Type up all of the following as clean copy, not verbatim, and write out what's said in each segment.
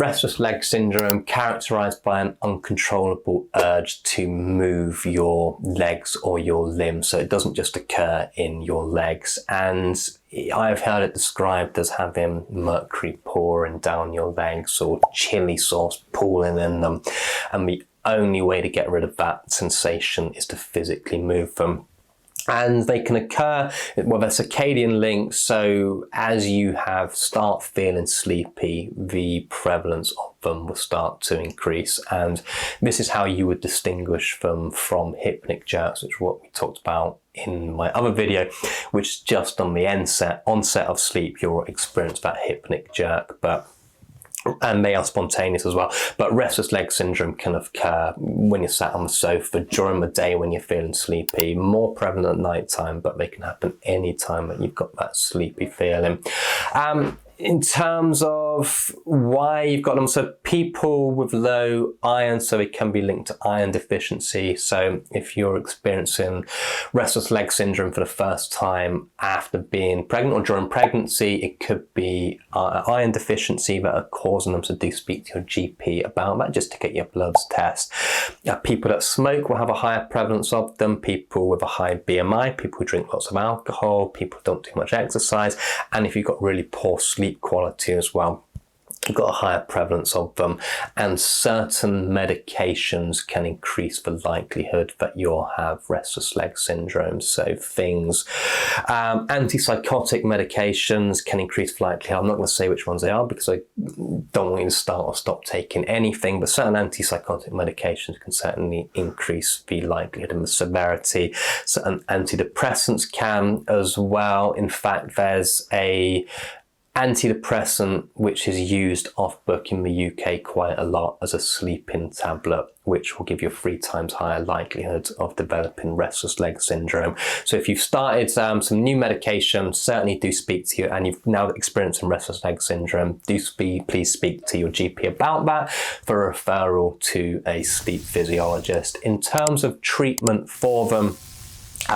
Restless leg syndrome, characterized by an uncontrollable urge to move your legs or your limbs. So it doesn't just occur in your legs. And I've heard it described as having mercury pouring down your legs or chili sauce pooling in them. And the only way to get rid of that sensation is to physically move them. And they can occur with a circadian link, so as you start feeling sleepy, the prevalence of them will start to increase. And this is how you would distinguish them from hypnic jerks, which is what we talked about in my other video, which is just on the onset of sleep, you'll experience that hypnic jerk, and they are spontaneous as well. But restless leg syndrome can occur when you're sat on the sofa, during the day when you're feeling sleepy, more prevalent at night time, but they can happen any time that you've got that sleepy feeling. In terms of why you've got them, so people with low iron, so it can be linked to iron deficiency. So if you're experiencing restless leg syndrome for the first time after being pregnant or during pregnancy, it could be iron deficiency that are causing them. So do speak to your GP about that, just to get your bloods test. People that smoke will have a higher prevalence of them. People with a high BMI, people who drink lots of alcohol, people who don't do much exercise, and if you've got really poor sleep quality as well, you've got a higher prevalence of them. And certain medications can increase the likelihood that you'll have restless leg syndrome. So things, antipsychotic medications can increase the likelihood. I'm not going to say which ones they are because I don't want you to start or stop taking anything, but certain antipsychotic medications can certainly increase the likelihood and the severity. Certain antidepressants can as well. In fact, there's a antidepressant which is used off book in the UK quite a lot as a sleeping tablet, which will give you a 3 times higher likelihood of developing restless leg syndrome. So if you've started some new medication, certainly do speak to you, and you've now experiencing restless leg syndrome, please speak to your GP about that for a referral to a sleep physiologist. In terms of treatment for them,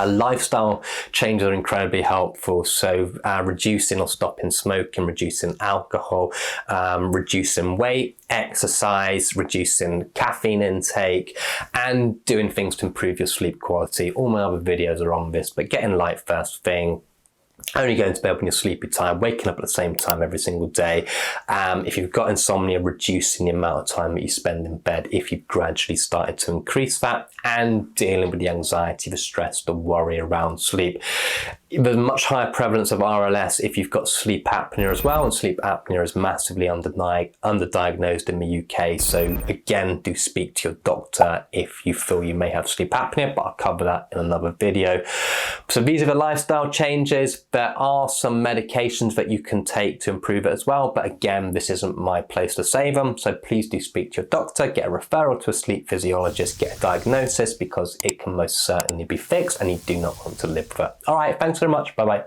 lifestyle changes are incredibly helpful. So reducing or stopping smoking, reducing alcohol, reducing weight, exercise, reducing caffeine intake, and doing things to improve your sleep quality. All my other videos are on this, but getting light first thing, only going to bed when you're sleepy time, waking up at the same time every single day. If you've got insomnia, reducing the amount of time that you spend in bed if you've gradually started to increase that, and dealing with the anxiety, the stress, the worry around sleep. There's much higher prevalence of RLS if you've got sleep apnea as well, and sleep apnea is massively underdiagnosed in the UK. So again, do speak to your doctor if you feel you may have sleep apnea, but I'll cover that in another video. So these are the lifestyle changes. There are some medications that you can take to improve it as well, but again, this isn't my place to say them. So please do speak to your doctor, get a referral to a sleep physiologist, get a diagnosis, because it can most certainly be fixed and you do not want to live with it. All right, thanks very much. Bye-bye.